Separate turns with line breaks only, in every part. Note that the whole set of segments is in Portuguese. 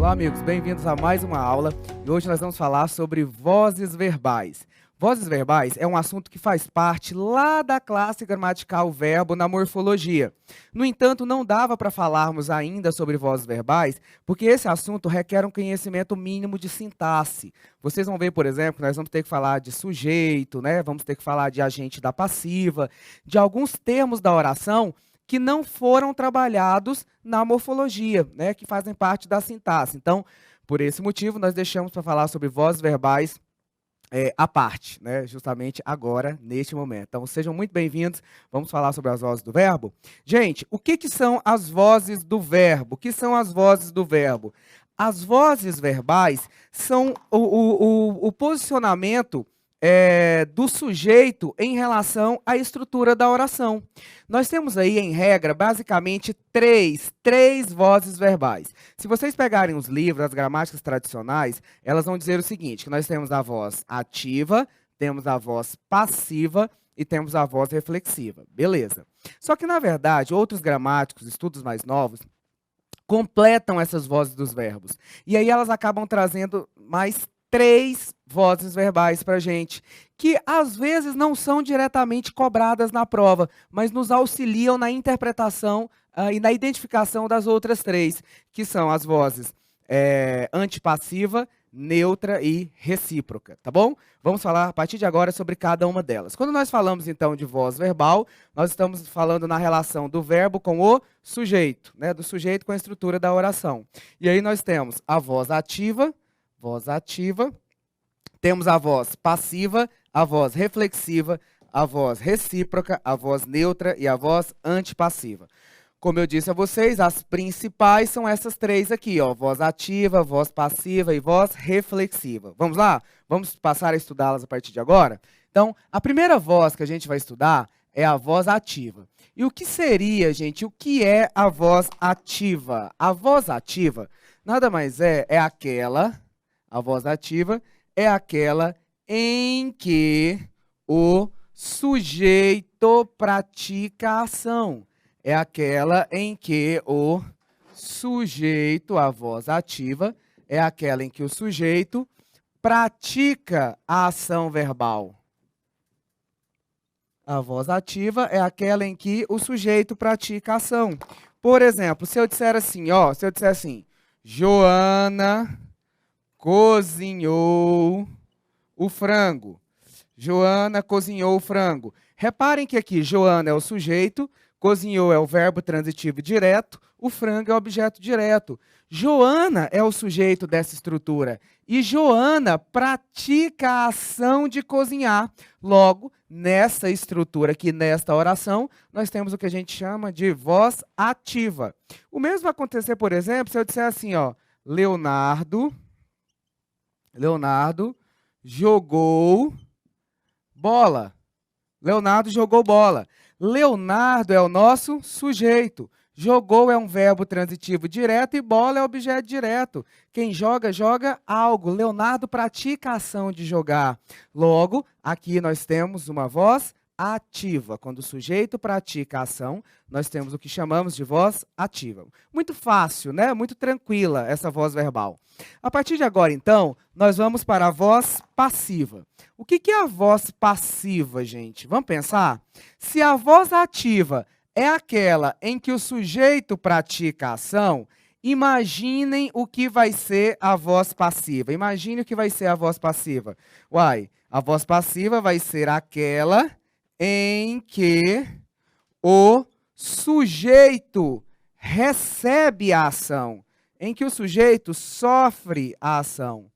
Olá, amigos, bem-vindos a mais uma aula e hoje nós vamos falar sobre vozes verbais. Vozes verbais é um assunto que faz parte lá da classe gramatical verbo na morfologia. No entanto, não dava para falarmos ainda sobre vozes verbais, porque esse assunto requer um conhecimento mínimo de sintaxe. Vocês vão ver, por exemplo, nós vamos ter que falar de sujeito, né? Vamos ter que falar de agente da passiva, de alguns termos da oração que não foram trabalhados na morfologia, né, que fazem parte da sintaxe. Então, por esse motivo, nós deixamos para falar sobre vozes verbais à parte, né, justamente agora, neste momento. Então, sejam muito bem-vindos. Vamos falar sobre as vozes do verbo. Gente, o que são as vozes do verbo? O que são as vozes do verbo? As vozes verbais são o posicionamento do sujeito em relação à estrutura da oração. Nós temos aí, em regra, basicamente três vozes verbais. Se vocês pegarem os livros, as gramáticas tradicionais, elas vão dizer o seguinte, que nós temos a voz ativa, temos a voz passiva e temos a voz reflexiva. Beleza. Só que, na verdade, outros gramáticos, estudos mais novos, completam essas vozes dos verbos. E aí elas acabam trazendo mais três vozes verbais para a gente, que às vezes não são diretamente cobradas na prova, mas nos auxiliam na interpretação e na identificação das outras três, que são as vozes antipassiva, neutra e recíproca, tá bom? Vamos falar a partir de agora sobre cada uma delas. Quando nós falamos então de voz verbal, nós estamos falando na relação do verbo com o sujeito, né? Do sujeito com a estrutura da oração. E aí nós temos a voz ativa, temos a voz passiva, a voz reflexiva, a voz recíproca, a voz neutra e a voz antipassiva. Como eu disse a vocês, as principais são essas três aqui, ó, voz ativa, voz passiva e voz reflexiva. Vamos lá? Vamos passar a estudá-las a partir de agora? Então, a primeira voz que a gente vai estudar é a voz ativa. E o que seria, gente, o que é a voz ativa? A voz ativa nada mais a voz ativa é aquela em que o sujeito pratica a ação. É aquela em que o sujeito, a voz ativa, é aquela em que o sujeito pratica a ação verbal. A voz ativa é aquela em que o sujeito pratica a ação. Por exemplo, se eu disser assim, ó, Joana cozinhou o frango. Joana cozinhou o frango. Reparem que aqui Joana é o sujeito, cozinhou é o verbo transitivo direto, o frango é o objeto direto. Joana é o sujeito dessa estrutura e Joana pratica a ação de cozinhar. Logo, nessa estrutura aqui, nesta oração, nós temos o que a gente chama de voz ativa. O mesmo vai acontecer, por exemplo, se eu disser assim, ó, Leonardo jogou bola. Leonardo jogou bola. Leonardo é o nosso sujeito. Jogou é um verbo transitivo direto e bola é objeto direto. Quem joga, joga algo. Leonardo pratica a ação de jogar. Logo, aqui nós temos uma voz ativa. Quando o sujeito pratica a ação, nós temos o que chamamos de voz ativa. Muito fácil, né? Muito tranquila essa voz verbal. A partir de agora, então, nós vamos para a voz passiva. O que é a voz passiva, gente? Vamos pensar? Se a voz ativa é aquela em que o sujeito pratica a ação, imaginem o que vai ser a voz passiva. Imagine o que vai ser a voz passiva. A voz passiva vai ser aquela em que o sujeito recebe a ação, em que o sujeito sofre a ação.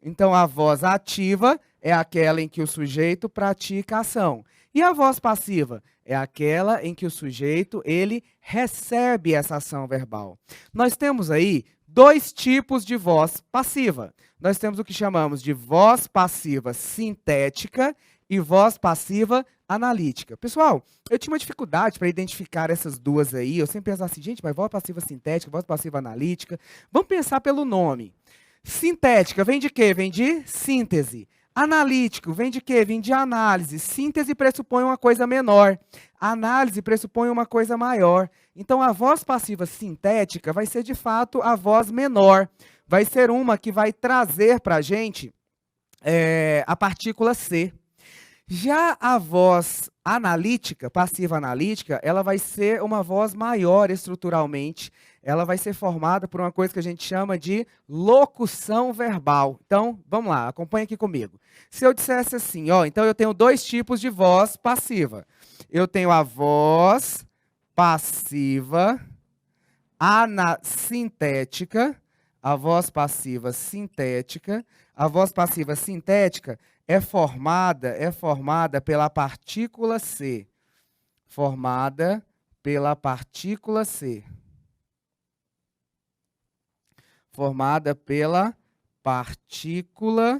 Então, a voz ativa é aquela em que o sujeito pratica a ação. E a voz passiva é aquela em que o sujeito, ele recebe essa ação verbal. Nós temos aí dois tipos de voz passiva. Nós temos o que chamamos de voz passiva sintética e voz passiva analítica. Pessoal, eu tinha uma dificuldade para identificar essas duas aí. Eu sempre pensava assim, gente, mas voz passiva sintética, voz passiva analítica. Vamos pensar pelo nome. Sintética vem de quê? Vem de síntese. Analítico, vem de quê? Vem de análise. Síntese pressupõe uma coisa menor. Análise pressupõe uma coisa maior. Então, a voz passiva sintética vai ser, de fato, a voz menor. Vai ser uma que vai trazer para a gente a partícula C. Já a voz analítica, passiva analítica, ela vai ser uma voz maior estruturalmente. Ela vai ser formada por uma coisa que a gente chama de locução verbal. Então, vamos lá, acompanha aqui comigo. Se eu dissesse assim, ó, então eu tenho dois tipos de voz passiva. Eu tenho a voz passiva sintética, a voz passiva sintética. A voz passiva sintética é formada pela partícula C. Formada pela partícula C. Formada pela partícula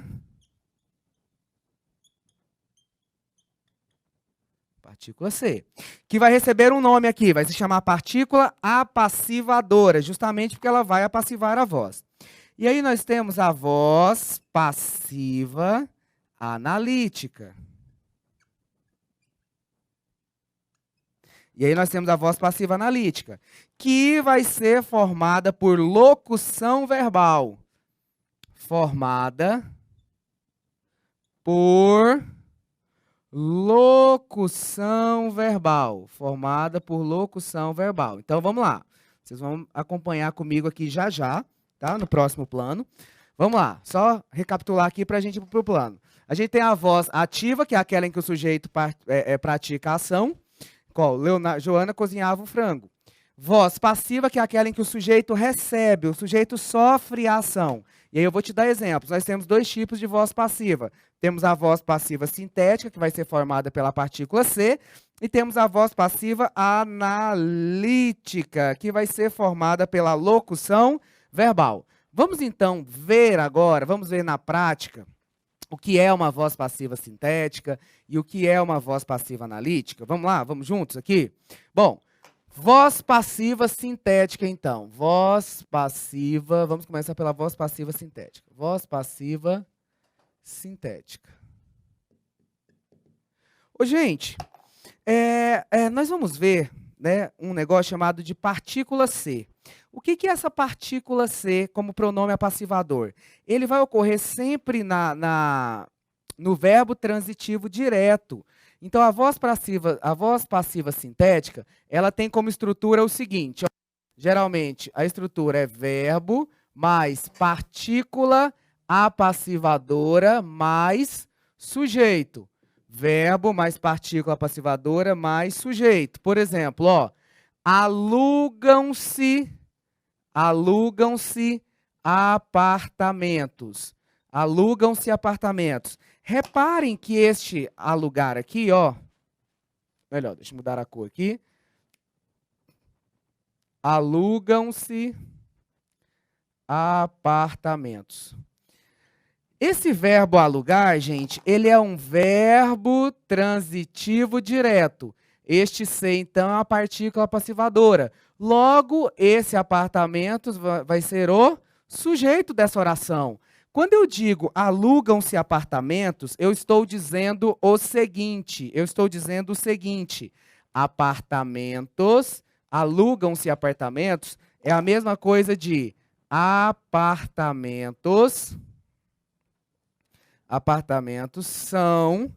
C, que vai receber um nome aqui, vai se chamar partícula apassivadora, justamente porque ela vai apassivar a voz. E aí nós temos a voz passiva analítica. E aí nós temos a voz passiva analítica, que vai ser formada por locução verbal. Formada por locução verbal. Formada por locução verbal. Então, vamos lá. Vocês vão acompanhar comigo aqui já já, tá? No próximo plano. Vamos lá. Só recapitular aqui para a gente ir para o plano. A gente tem a voz ativa, que é aquela em que o sujeito pratica a ação. Qual? Joana cozinhava o frango. Voz passiva, que é aquela em que o sujeito recebe, o sujeito sofre a ação. E aí eu vou te dar exemplos. Nós temos dois tipos de voz passiva. Temos a voz passiva sintética, que vai ser formada pela partícula C, e temos a voz passiva analítica, que vai ser formada pela locução verbal. Vamos então ver agora, vamos ver na prática, o que é uma voz passiva sintética e o que é uma voz passiva analítica. Vamos lá, vamos juntos aqui? Bom, voz passiva sintética, então. Voz passiva, vamos começar pela voz passiva sintética. Voz passiva sintética. Ô, gente, nós vamos ver, né, um negócio chamado de partícula C. O que é essa partícula C como pronome apassivador? Ele vai ocorrer sempre no verbo transitivo direto. Então, a voz passiva sintética, ela tem como estrutura o seguinte. Ó, geralmente, a estrutura é verbo mais partícula apassivadora mais sujeito. Verbo mais partícula apassivadora mais sujeito. Por exemplo, ó, alugam-se apartamentos. Alugam-se apartamentos. Reparem que este alugar aqui, ó, melhor, deixa eu mudar a cor aqui. Alugam-se apartamentos. Esse verbo alugar, gente, ele é um verbo transitivo direto. Este ser, então, é uma partícula passivadora. Logo, esse apartamentos vai ser o sujeito dessa oração. Quando eu digo alugam-se apartamentos, eu estou dizendo o seguinte. Apartamentos, alugam-se apartamentos, é a mesma coisa de apartamentos são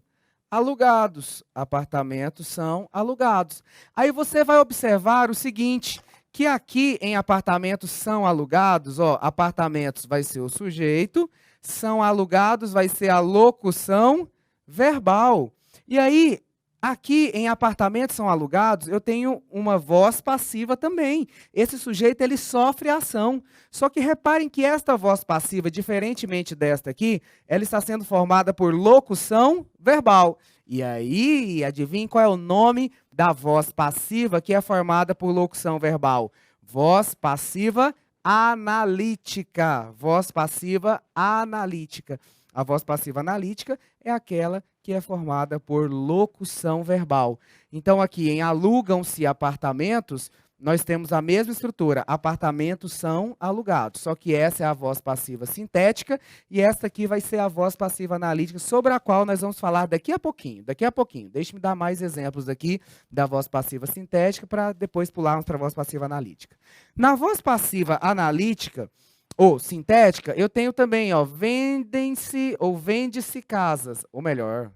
alugados. Apartamentos são alugados. Aí você vai observar o seguinte, que aqui em apartamentos são alugados, ó, apartamentos vai ser o sujeito, são alugados vai ser a locução verbal. E aí, aqui em apartamentos são alugados, eu tenho uma voz passiva também. Esse sujeito, ele sofre a ação. Só que reparem que esta voz passiva, diferentemente desta aqui, ela está sendo formada por locução verbal. E aí, adivinhem qual é o nome da voz passiva que é formada por locução verbal? Voz passiva analítica. Voz passiva analítica. A voz passiva analítica é aquela que é formada por locução verbal. Então, aqui em alugam-se apartamentos, nós temos a mesma estrutura. Apartamentos são alugados. Só que essa é a voz passiva sintética e esta aqui vai ser a voz passiva analítica, sobre a qual nós vamos falar daqui a pouquinho. Daqui a pouquinho. Deixe-me dar mais exemplos aqui da voz passiva sintética para depois pularmos para a voz passiva analítica. Na voz passiva analítica, ou sintética, eu tenho também, ó, vendem-se ou vende-se casas. Ou melhor,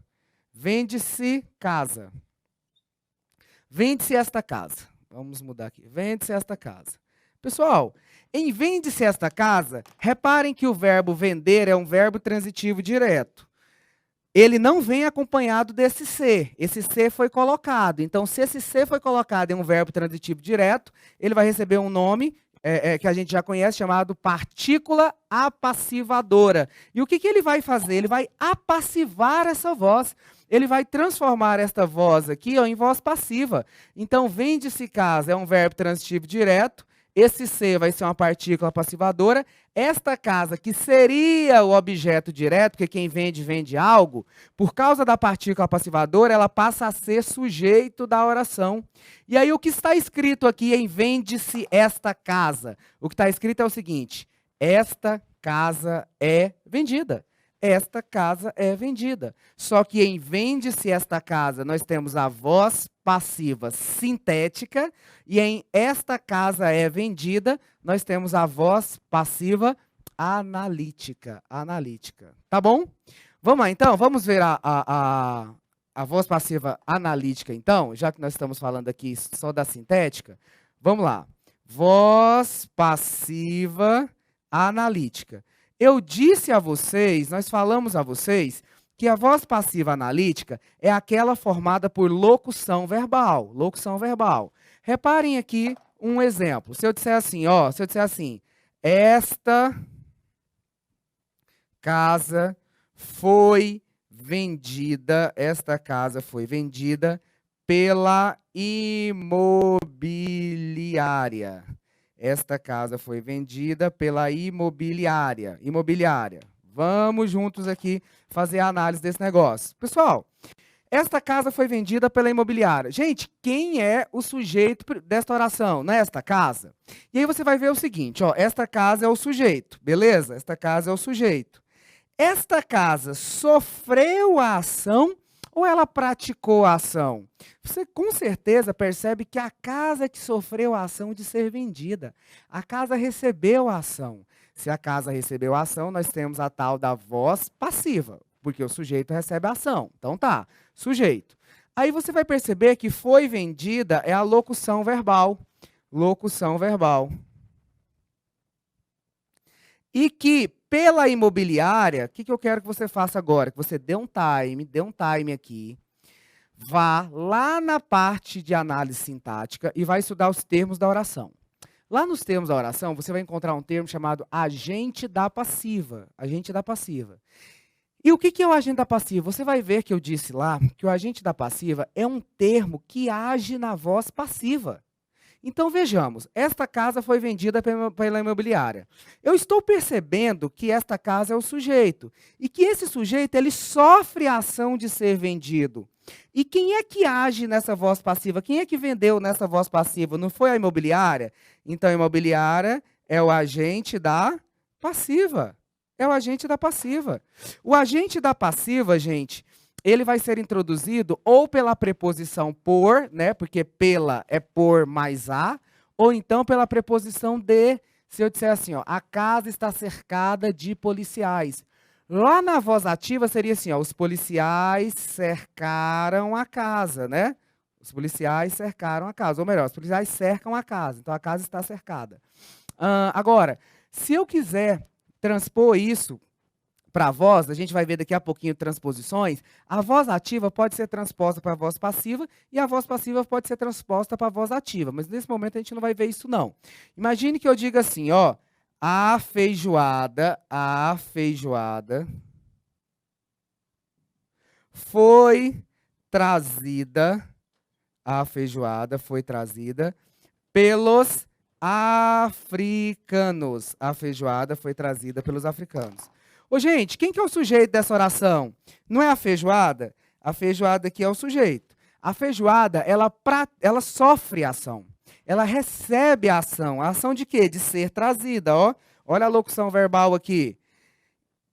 vende-se casa. Vende-se esta casa. Vamos mudar aqui. Vende-se esta casa. Pessoal, em vende-se esta casa, reparem que o verbo vender é um verbo transitivo direto. Ele não vem acompanhado desse ser. Esse ser foi colocado. Então, se esse ser foi colocado em um verbo transitivo direto, ele vai receber um nome que a gente já conhece, chamado partícula apassivadora. E o que ele vai fazer? Ele vai apassivar essa voz. Ele vai transformar esta voz aqui, ó, em voz passiva. Então, vende-se casa é um verbo transitivo direto. Esse ser vai ser uma partícula passivadora. Esta casa, que seria o objeto direto, porque quem vende, vende algo, por causa da partícula passivadora, ela passa a ser sujeito da oração. E aí, o que está escrito aqui em vende-se esta casa? O que está escrito é o seguinte: esta casa é vendida. Esta casa é vendida. Só que em vende-se esta casa, nós temos a voz passiva sintética, e em esta casa é vendida, nós temos a voz passiva analítica. Tá bom? Vamos lá, então? Vamos ver a voz passiva analítica, então, já que nós estamos falando aqui só da sintética. Vamos lá. Voz passiva analítica. Eu disse a vocês, nós falamos a vocês, que a voz passiva analítica é aquela formada por locução verbal. Locução verbal. Reparem aqui um exemplo. Se eu disser assim, ó, se eu disser assim, esta casa foi vendida, pela imobiliária. Esta casa foi vendida pela imobiliária. Vamos juntos aqui fazer a análise desse negócio. Pessoal, esta casa foi vendida pela imobiliária. Gente, quem é o sujeito desta oração? Não é esta casa? E aí você vai ver o seguinte, ó, esta casa é o sujeito, beleza? Esta casa é o sujeito. Esta casa sofreu a ação ou ela praticou a ação? Você com certeza percebe que a casa que sofreu a ação de ser vendida. A casa recebeu a ação. Se a casa recebeu a ação, nós temos a tal da voz passiva, porque o sujeito recebe a ação. Então tá, sujeito. Aí você vai perceber que foi vendida é a locução verbal. Locução verbal. E que pela imobiliária, o que eu quero que você faça agora? Que você dê um time aqui, vá lá na parte de análise sintática e vai estudar os termos da oração. Lá nos termos da oração, você vai encontrar um termo chamado agente da passiva. Agente da passiva. E o que é o agente da passiva? Você vai ver que eu disse lá que o agente da passiva é um termo que age na voz passiva. Então, vejamos, esta casa foi vendida pela imobiliária. Eu estou percebendo que esta casa é o sujeito, e que esse sujeito ele sofre a ação de ser vendido. E quem é que age nessa voz passiva? Quem é que vendeu nessa voz passiva? Não foi a imobiliária? Então, a imobiliária é o agente da passiva. É o agente da passiva. O agente da passiva, gente, ele vai ser introduzido ou pela preposição por, né, porque pela é por mais a, ou então pela preposição de, se eu disser assim, ó, a casa está cercada de policiais. Lá na voz ativa seria assim, ó, os policiais cercaram a casa, né? Os policiais cercaram a casa, ou melhor, os policiais cercam a casa, então a casa está cercada. Agora, se eu quiser transpor isso para a voz, a gente vai ver daqui a pouquinho transposições, a voz ativa pode ser transposta para a voz passiva e a voz passiva pode ser transposta para a voz ativa, mas nesse momento a gente não vai ver isso não. Imagine que eu diga assim, ó, a feijoada foi trazida pelos africanos. A feijoada foi trazida pelos africanos. Ô, gente, quem que é o sujeito dessa oração? Não é a feijoada? A feijoada aqui é o sujeito. A feijoada, ela sofre ação. Ela recebe a ação. A ação de quê? De ser trazida, ó. Olha a locução verbal aqui.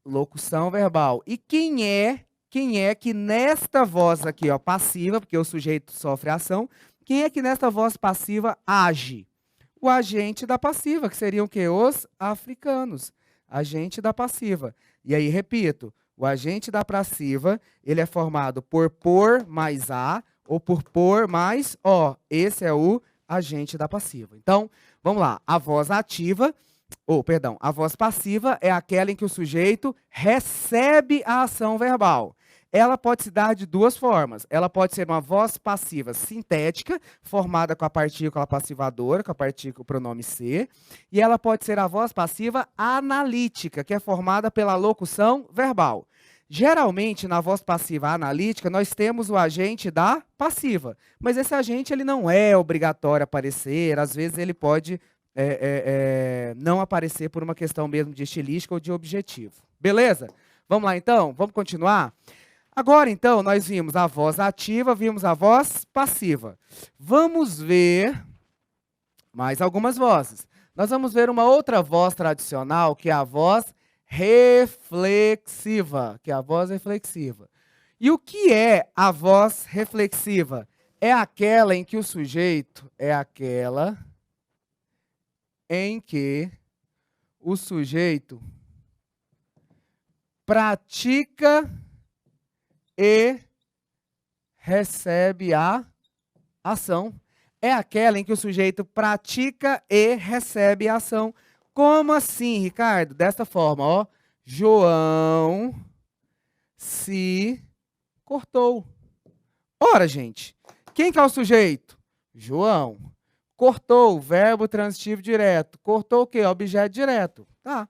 Locução verbal. E quem é que nesta voz aqui, ó, passiva, porque o sujeito sofre ação, quem é que nesta voz passiva age? O agente da passiva, que seriam o quê? Os africanos. Agente da passiva. E aí, repito, o agente da passiva, ele é formado por mais a ou por mais o. Esse é o agente da passiva. Então, vamos lá. A voz ativa, a voz passiva é aquela em que o sujeito recebe a ação verbal. Ela pode se dar de duas formas. Ela pode ser uma voz passiva sintética, formada com a partícula passivadora, com a partícula pronome ser, e ela pode ser a voz passiva analítica, que é formada pela locução verbal. Geralmente, na voz passiva analítica, nós temos o agente da passiva, mas esse agente ele não é obrigatório aparecer, às vezes ele pode não aparecer por uma questão mesmo de estilística ou de objetivo. Beleza? Vamos lá então? Vamos continuar? Agora, então, nós vimos a voz ativa, vimos a voz passiva. Vamos ver mais algumas vozes. Nós vamos ver uma outra voz tradicional, que é a voz reflexiva, E o que é a voz reflexiva? É aquela em que o sujeito, pratica e recebe a ação. É aquela em que o sujeito pratica e recebe a ação. Como assim, Ricardo? Desta forma, ó. João se cortou. Ora, gente, quem que é o sujeito? João. Cortou, verbo transitivo direto. Cortou o quê? Objeto direto. Tá.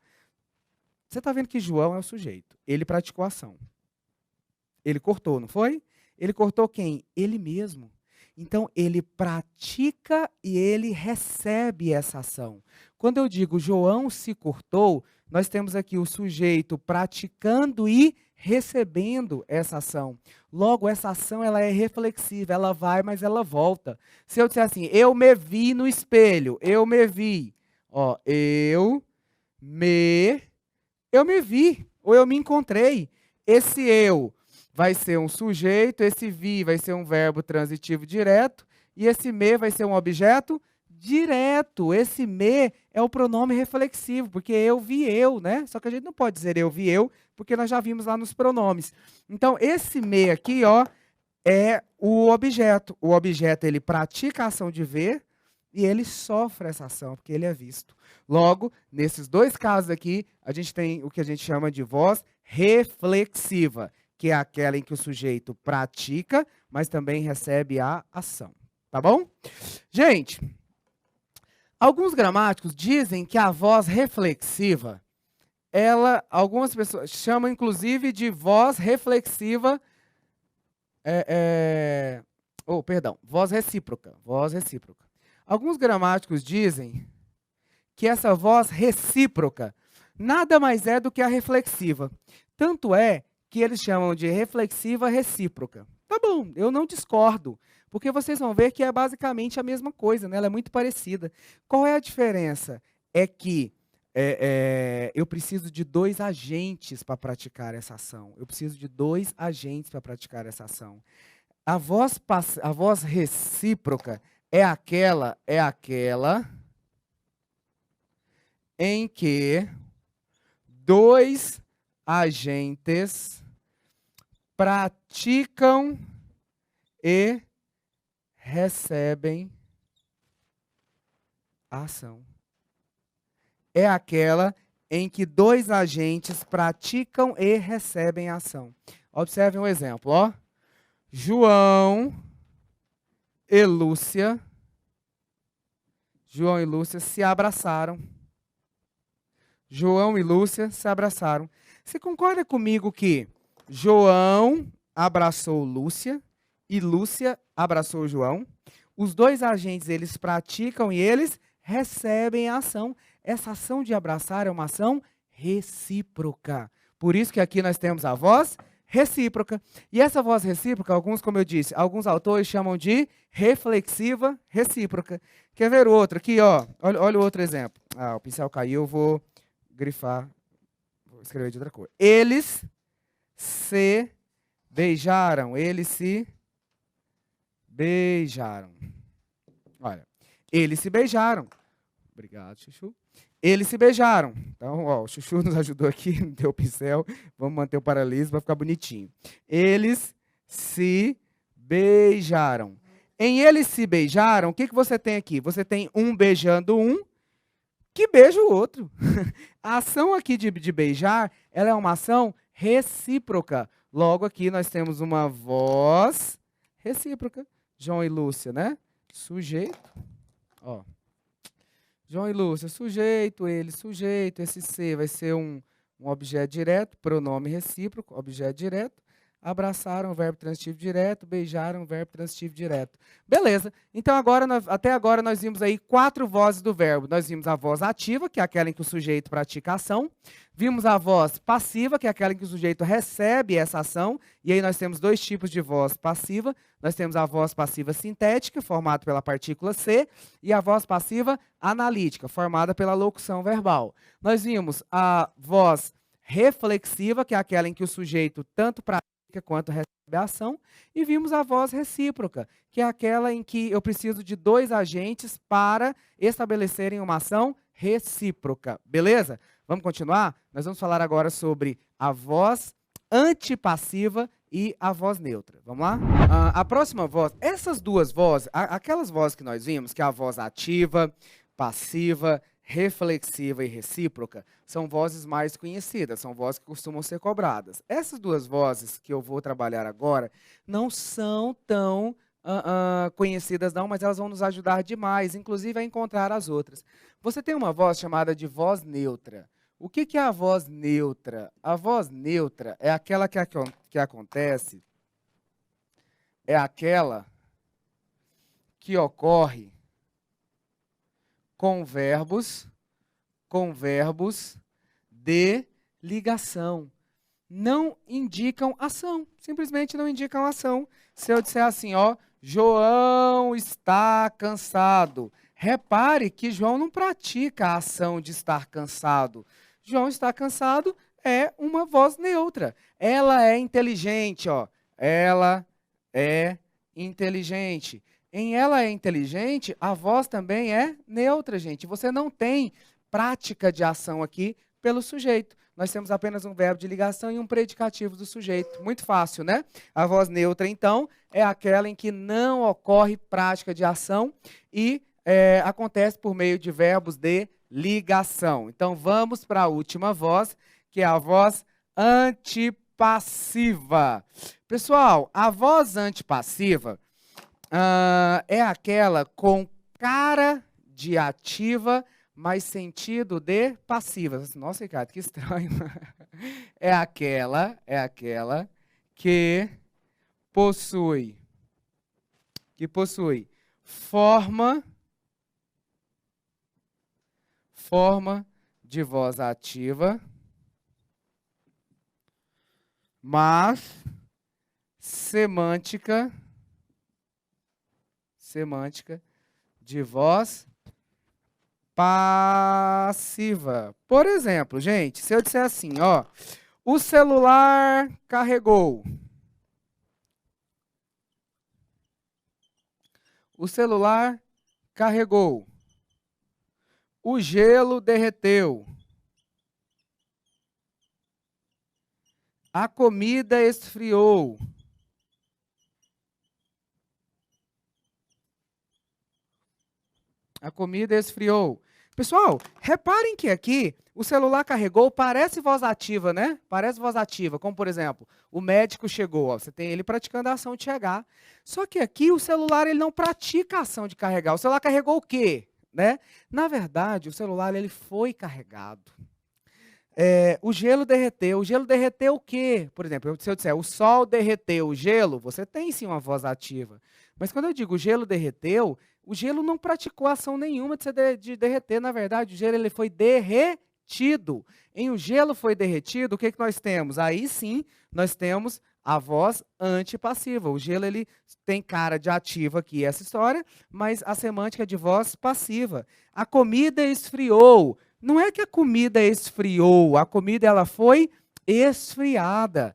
Você está vendo que João é o sujeito. Ele praticou a ação. Ele cortou, não foi? Ele cortou quem? Ele mesmo. Então, ele pratica e ele recebe essa ação. Quando eu digo João se cortou, nós temos aqui o sujeito praticando e recebendo essa ação. Logo, essa ação ela é reflexiva, ela vai, mas ela volta. Se eu disser assim, eu me vi no espelho, eu me vi. Ó, eu me vi, ou eu me encontrei. Esse eu vai ser um sujeito, esse vi vai ser um verbo transitivo direto, e esse me vai ser um objeto direto. Esse me é o pronome reflexivo, porque eu vi eu, né? Só que a gente não pode dizer eu vi eu, porque nós já vimos lá nos pronomes. Então, esse me aqui, ó, é o objeto. O objeto, ele pratica a ação de ver e ele sofre essa ação, porque ele é visto. Logo, nesses dois casos aqui, a gente tem o que a gente chama de voz reflexiva, que é aquela em que o sujeito pratica, mas também recebe a ação. Tá bom? Gente, alguns gramáticos dizem que a voz reflexiva, algumas pessoas chamam inclusive de voz reflexiva, voz recíproca. Alguns gramáticos dizem que essa voz recíproca nada mais é do que a reflexiva. Tanto é que eles chamam de reflexiva recíproca. Tá bom, eu não discordo, porque vocês vão ver que é basicamente a mesma coisa, né? Ela é muito parecida. Qual é a diferença? É que eu preciso de dois agentes para praticar essa ação. A voz recíproca é aquela em que dois agentes praticam e recebem a ação. É aquela em que dois agentes praticam e recebem a ação. Observe um exemplo, ó. João e Lúcia se abraçaram. Você concorda comigo que João abraçou Lúcia e Lúcia abraçou João? Os dois agentes, eles praticam e eles recebem a ação. Essa ação de abraçar é uma ação recíproca. Por isso que aqui nós temos a voz recíproca. E essa voz recíproca, alguns, como eu disse, alguns autores chamam de reflexiva recíproca. Quer ver o outro aqui, ó? Olha o outro exemplo. Ah, o pincel caiu, eu vou grifar, vou escrever de outra cor. Eles se beijaram, eles se beijaram. Olha, eles se beijaram. Obrigado, Chuchu. Eles se beijaram. Então, ó, o Chuchu nos ajudou aqui, não deu o pincel. Vamos manter o paralelismo, vai ficar bonitinho. Eles se beijaram. Em eles se beijaram, o que você tem aqui? Você tem um beijando um, que beija o outro. A ação aqui de beijar, ela é uma ação recíproca. Logo aqui nós temos uma voz recíproca. João e Lúcia, né? Sujeito. Ó. João e Lúcia, sujeito, ele, sujeito. Esse se vai ser um objeto direto, pronome recíproco, objeto direto. Abraçaram, verbo transitivo direto. Beijaram, verbo transitivo direto. Beleza. Então, até agora, nós vimos aí 4 vozes do verbo. Nós vimos a voz ativa, que é aquela em que o sujeito pratica a ação. Vimos a voz passiva, que é aquela em que o sujeito recebe essa ação. E aí nós temos 2 tipos de voz passiva. Nós temos a voz passiva sintética, formada pela partícula C, e a voz passiva analítica, formada pela locução verbal. Nós vimos a voz reflexiva, que é aquela em que o sujeito tanto pratica quanto recebe a ação, e vimos a voz recíproca, que é aquela em que eu preciso de 2 agentes para estabelecerem uma ação recíproca. Beleza? Vamos continuar? Nós vamos falar agora sobre a voz antipassiva e a voz neutra. Vamos lá? A próxima voz, essas 2 vozes, aquelas vozes que nós vimos, que é a voz ativa, passiva, reflexiva e recíproca, são vozes mais conhecidas, são vozes que costumam ser cobradas. Essas 2 vozes que eu vou trabalhar agora não são tão conhecidas não, mas elas vão nos ajudar demais, inclusive a encontrar as outras. Você tem uma voz chamada de voz neutra. O que é a voz neutra? A voz neutra é aquela que acontece, é aquela que ocorre com verbos de ligação. Não indicam ação, simplesmente não indicam ação. Se eu disser assim, ó, João está cansado. Repare que João não pratica a ação de estar cansado. João está cansado é uma voz neutra. Ela é inteligente, ó. Ela é inteligente. Em ela é inteligente, a voz também é neutra, gente. Você não tem prática de ação aqui pelo sujeito. Nós temos apenas um verbo de ligação e um predicativo do sujeito. Muito fácil, né? A voz neutra, então, é aquela em que não ocorre prática de ação e acontece por meio de verbos de ligação. Então, vamos para a última voz, que é a voz antipassiva. Pessoal, a voz antipassiva é aquela com cara de ativa, mas sentido de passiva. Nossa, Ricardo, que estranho. É aquela que possui forma de voz ativa, mas semântica de voz passiva. Por exemplo, gente, se eu disser assim, ó, o celular carregou. O celular carregou. O gelo derreteu. A comida esfriou. A comida esfriou. Pessoal, reparem que aqui o celular carregou, parece voz ativa, né? Parece voz ativa, como por exemplo, o médico chegou, ó, você tem ele praticando a ação de chegar. Só que aqui o celular ele não pratica a ação de carregar. O celular carregou o quê? Né? Na verdade, o celular ele foi carregado. O gelo derreteu. O gelo derreteu o quê? Por exemplo, se eu disser o sol derreteu o gelo, você tem sim uma voz ativa. Mas quando eu digo o gelo derreteu, o gelo não praticou ação nenhuma de derreter. Na verdade, o gelo ele foi derretido. derretido. Em o gelo foi derretido, o que nós temos? Aí sim, nós temos a voz antipassiva. O gelo ele tem cara de ativa aqui, essa história, mas a semântica é de voz passiva. A comida esfriou. Não é que a comida esfriou, a comida ela foi esfriada.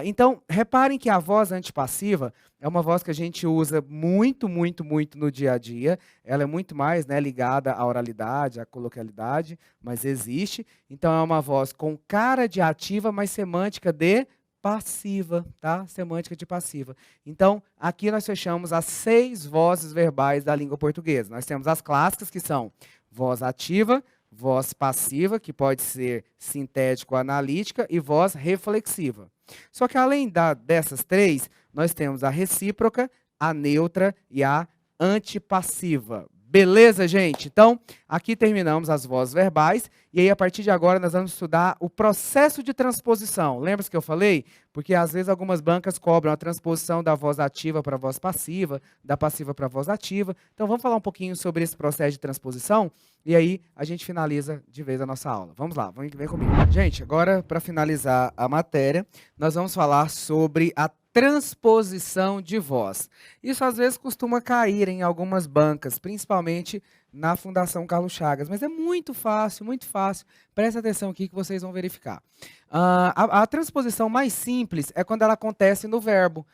Então, reparem que a voz antipassiva é uma voz que a gente usa muito, muito, muito no dia a dia. Ela é muito mais, né, ligada à oralidade, à coloquialidade, mas existe. Então, é uma voz com cara de ativa, mas semântica de passiva, tá? Semântica de passiva. Então, aqui nós fechamos as 6 vozes verbais da língua portuguesa. Nós temos as clássicas, que são voz ativa, voz passiva, que pode ser sintético-analítica, e voz reflexiva. Só que além dessas 3, nós temos a recíproca, a neutra e a antipassiva. Beleza, gente? Então, aqui terminamos as vozes verbais, e aí, a partir de agora, nós vamos estudar o processo de transposição. Lembra que eu falei? Porque, às vezes, algumas bancas cobram a transposição da voz ativa para a voz passiva, da passiva para a voz ativa. Então, vamos falar um pouquinho sobre esse processo de transposição, e aí a gente finaliza de vez a nossa aula. Vamos lá, vem comigo. Gente, agora, para finalizar a matéria, nós vamos falar sobre a transposição de voz. Isso às vezes costuma cair em algumas bancas, principalmente na Fundação Carlos Chagas, mas é muito fácil, muito fácil. Presta atenção aqui que vocês vão verificar. A transposição mais simples é quando ela acontece no verbo.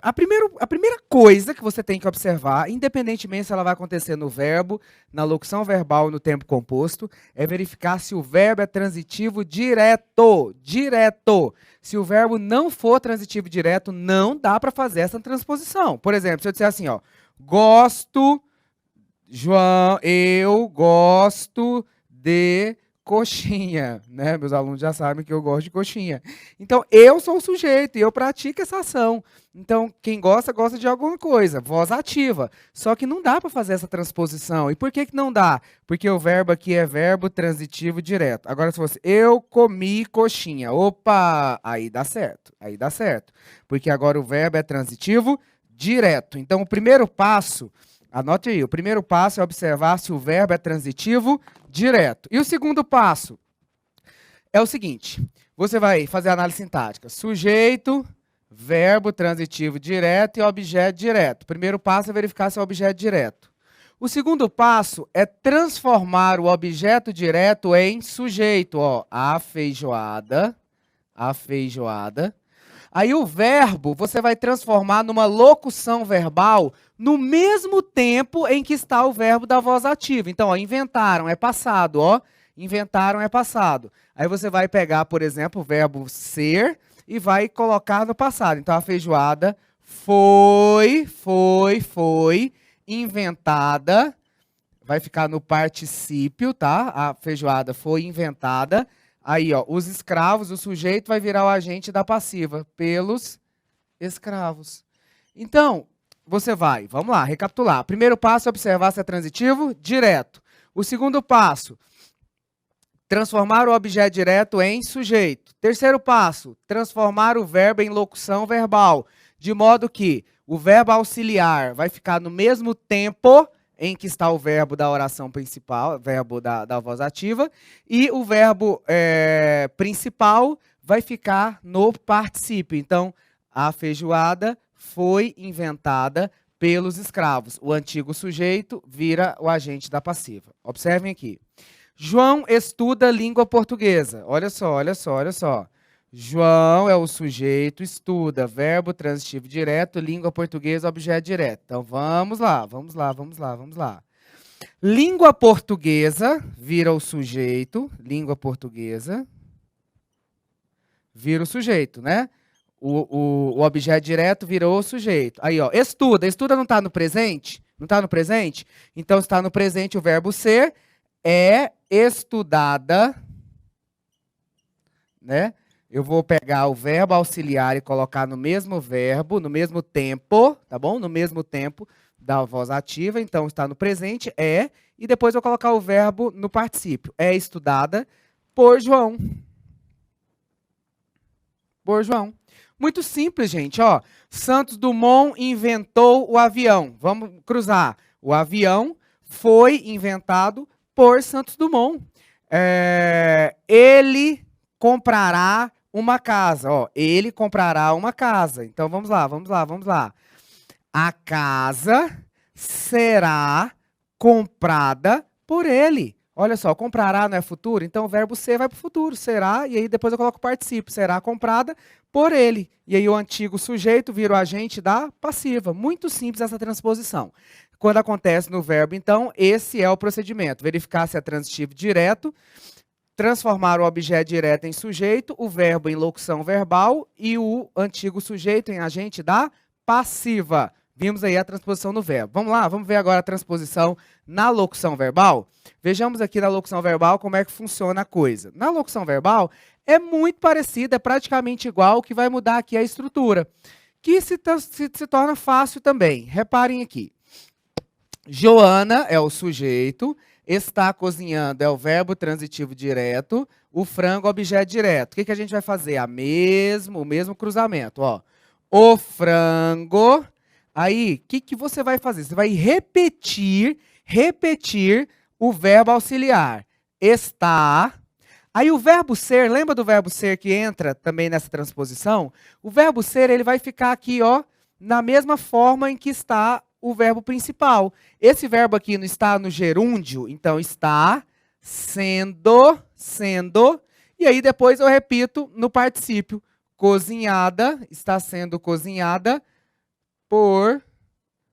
A primeira coisa que você tem que observar, independentemente se ela vai acontecer no verbo, na locução verbal ou no tempo composto, é verificar se o verbo é transitivo direto. Direto. Se o verbo não for transitivo direto, não dá para fazer essa transposição. Por exemplo, se eu disser assim, ó, gosto, João, eu gosto de coxinha, né? Meus alunos já sabem que eu gosto de coxinha. Então, eu sou o sujeito e eu pratico essa ação. Então, quem gosta, gosta de alguma coisa, voz ativa. Só que não dá para fazer essa transposição. E por que não dá? Porque o verbo aqui é verbo transitivo direto. Agora, se fosse eu comi coxinha, opa, aí dá certo, aí dá certo. Porque agora o verbo é transitivo direto. Então, o primeiro passo, anote aí, o primeiro passo é observar se o verbo é transitivo direto. E o segundo passo é o seguinte, você vai fazer a análise sintática. Sujeito, verbo transitivo direto e objeto direto. O primeiro passo é verificar se é objeto direto. O segundo passo é transformar o objeto direto em sujeito. Ó, a feijoada. Aí o verbo você vai transformar numa locução verbal no mesmo tempo em que está o verbo da voz ativa. Então, ó, inventaram é passado, ó. Inventaram é passado. Aí você vai pegar, por exemplo, o verbo ser e vai colocar no passado. Então, a feijoada foi inventada. Vai ficar no particípio, tá? A feijoada foi inventada. Aí, ó, os escravos, o sujeito vai virar o agente da passiva, pelos escravos. Então, você vai, vamos lá, recapitular. Primeiro passo é observar se é transitivo direto. O segundo passo, transformar o objeto direto em sujeito. Terceiro passo, transformar o verbo em locução verbal, de modo que o verbo auxiliar vai ficar no mesmo tempo em que está o verbo da oração principal, verbo da voz ativa, e o verbo principal vai ficar no particípio. Então, a feijoada foi inventada pelos escravos. O antigo sujeito vira o agente da passiva. Observem aqui. João estuda língua portuguesa. Olha só, olha só, olha só. João é o sujeito, estuda, verbo transitivo direto, língua portuguesa, objeto direto. Então, vamos lá. Língua portuguesa vira o sujeito, língua portuguesa vira o sujeito, né? O objeto direto virou o sujeito. Aí, ó, estuda. Estuda não está no presente? Não está no presente? Então, está no presente o verbo ser, é estudada, né? Eu vou pegar o verbo auxiliar e colocar no mesmo verbo, no mesmo tempo, tá bom? No mesmo tempo da voz ativa, então está no presente, é, e depois eu vou colocar o verbo no particípio. É estudada por João. Por João. Muito simples, gente, ó. Santos Dumont inventou o avião. Vamos cruzar. O avião foi inventado por Santos Dumont. Ele comprará uma casa. Ó, ele comprará uma casa. Então, vamos lá, vamos lá, vamos lá. A casa será comprada por ele. Olha só, comprará não é futuro? Então, o verbo ser vai para o futuro. Será, e aí depois eu coloco o particípio. Será comprada por ele. E aí o antigo sujeito vira o agente da passiva. Muito simples essa transposição. Quando acontece no verbo, então, esse é o procedimento. Verificar se é transitivo direto, transformar o objeto direto em sujeito, o verbo em locução verbal e o antigo sujeito em agente da passiva. Vimos aí a transposição no verbo. Vamos lá, vamos ver agora a transposição na locução verbal. Vejamos aqui na locução verbal como é que funciona a coisa. Na locução verbal é muito parecida, é praticamente igual, o que vai mudar aqui é a estrutura, que se torna fácil também. Reparem aqui. Joana é o sujeito, está cozinhando é o verbo transitivo direto, o frango objeto direto. O que a gente vai fazer? O mesmo cruzamento. Ó. O frango. Aí, o que você vai fazer? Você vai repetir o verbo auxiliar. Está. Aí o verbo ser, lembra do verbo ser que entra também nessa transposição? O verbo ser, ele vai ficar aqui, ó, na mesma forma em que está o verbo principal. Esse verbo aqui não está no gerúndio, então está sendo, e aí depois eu repito no particípio. Cozinhada, está sendo cozinhada por,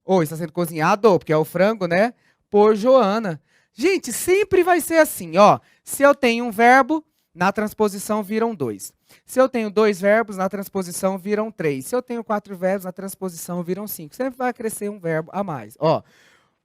ou está sendo cozinhado, porque é o frango, né? Por Joana. Gente, sempre vai ser assim, ó. Se eu tenho um verbo, na transposição viram 2. Se eu tenho 2 verbos, na transposição viram 3. Se eu tenho 4 verbos, na transposição viram 5. Sempre vai crescer um verbo a mais. Ó,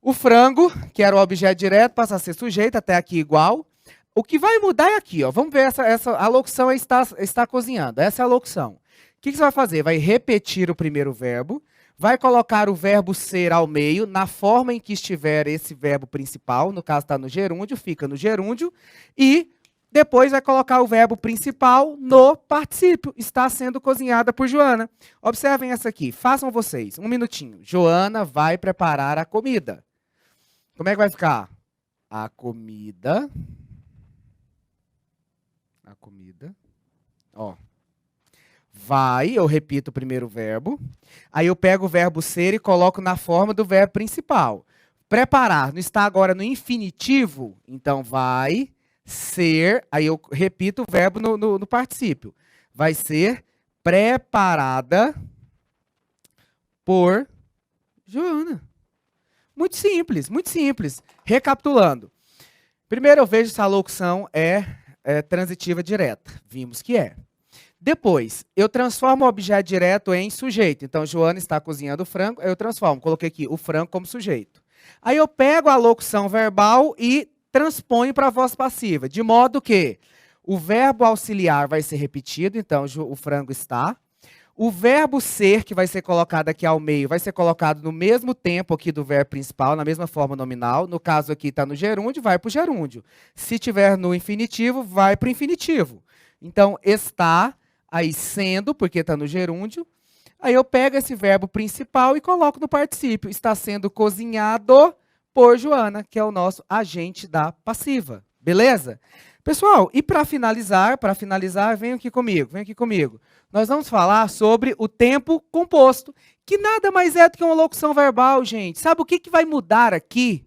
o frango, que era o objeto direto, passa a ser sujeito, até aqui igual. O que vai mudar é aqui, ó. Vamos ver a locução é está cozinhando. Essa é a locução. O que você vai fazer? Vai repetir o primeiro verbo, vai colocar o verbo ser ao meio, na forma em que estiver esse verbo principal, no caso está no gerúndio, fica no gerúndio, e depois vai colocar o verbo principal no particípio. Está sendo cozinhada por Joana. Observem essa aqui. Façam vocês. Um minutinho. Joana vai preparar a comida. Como é que vai ficar? A comida. Ó. Vai, eu repito o primeiro verbo. Aí eu pego o verbo ser e coloco na forma do verbo principal. Preparar. Não está agora no infinitivo? Então vai ser, aí eu repito o verbo no particípio. Vai ser preparada por Joana. Muito simples, muito simples. Recapitulando. Primeiro eu vejo se a locução é transitiva direta. Vimos que é. Depois, eu transformo o objeto direto em sujeito. Então, Joana está cozinhando o frango, eu transformo. Coloquei aqui o frango como sujeito. Aí eu pego a locução verbal e transponho para a voz passiva, de modo que o verbo auxiliar vai ser repetido, então o frango está. O verbo ser, que vai ser colocado aqui ao meio, vai ser colocado no mesmo tempo aqui do verbo principal, na mesma forma nominal. No caso aqui está no gerúndio, vai para o gerúndio. Se tiver no infinitivo, vai para o infinitivo. Então, está, aí sendo, porque está no gerúndio. Aí eu pego esse verbo principal e coloco no particípio. Está sendo cozinhado por Joana, que é o nosso agente da passiva. Beleza? Pessoal, e para finalizar, venham aqui comigo. Nós vamos falar sobre o tempo composto, que nada mais é do que uma locução verbal, gente. Sabe o que vai mudar aqui?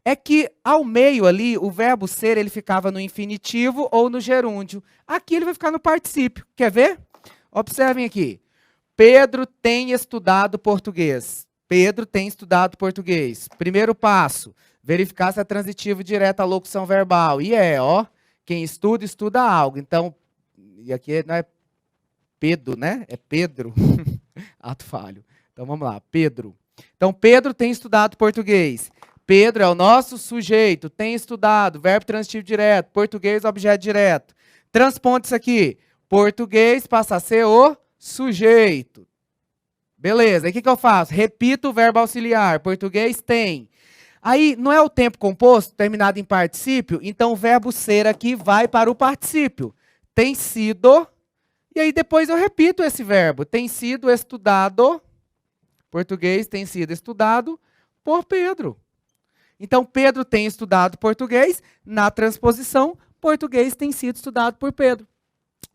É que ao meio ali, o verbo ser, ele ficava no infinitivo ou no gerúndio. Aqui ele vai ficar no particípio. Quer ver? Observem aqui. Pedro tem estudado português. Pedro tem estudado português. Primeiro passo, verificar se é transitivo direto à locução verbal. E ó, quem estuda, estuda algo. Então, e aqui não é Pedro, né? É Pedro. Ato falho. Então, vamos lá. Pedro. Então, Pedro tem estudado português. Pedro é o nosso sujeito, tem estudado, verbo transitivo direto, português, objeto direto. Transponde isso aqui. Português passa a ser o sujeito. Beleza, aí o que eu faço? Repito o verbo auxiliar. Português tem. Aí, não é o tempo composto, terminado em particípio? Então, o verbo ser aqui vai para o particípio. Tem sido. E aí, depois eu repito esse verbo. Tem sido estudado. Português tem sido estudado por Pedro. Então, Pedro tem estudado português na transposição. português tem sido estudado por Pedro.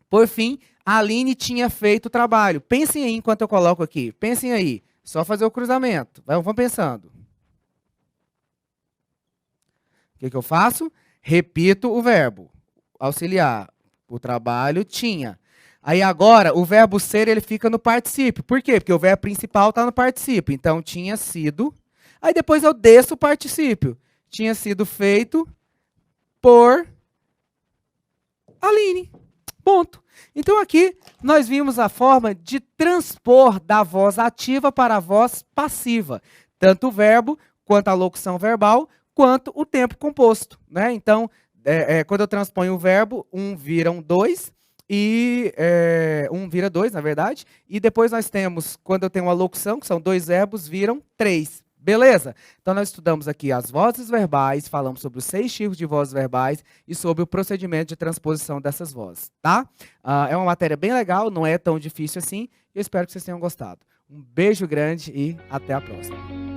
Por fim, a Aline tinha feito o trabalho. Pensem aí enquanto eu coloco aqui. Pensem aí. Só fazer o cruzamento. Vão pensando. O que eu faço? Repito o verbo. Auxiliar. O trabalho tinha. Aí agora, o verbo ser, ele fica no particípio. Por quê? Porque o verbo principal está no particípio. Então, tinha sido. Aí depois eu desço o particípio. Tinha sido feito por Aline. Ponto. Então, aqui, nós vimos a forma de transpor da voz ativa para a voz passiva. Tanto o verbo, quanto a locução verbal, quanto o tempo composto, né? Então, quando eu transponho o verbo, um vira um dois, e um vira dois, na verdade. E depois nós temos, quando eu tenho uma locução, que são dois verbos, viram três. Beleza? Então, nós estudamos aqui as vozes verbais, falamos sobre os 6 tipos de vozes verbais e sobre o procedimento de transposição dessas vozes, tá? É uma matéria bem legal, não é tão difícil assim. Eu espero que vocês tenham gostado. Um beijo grande e até a próxima.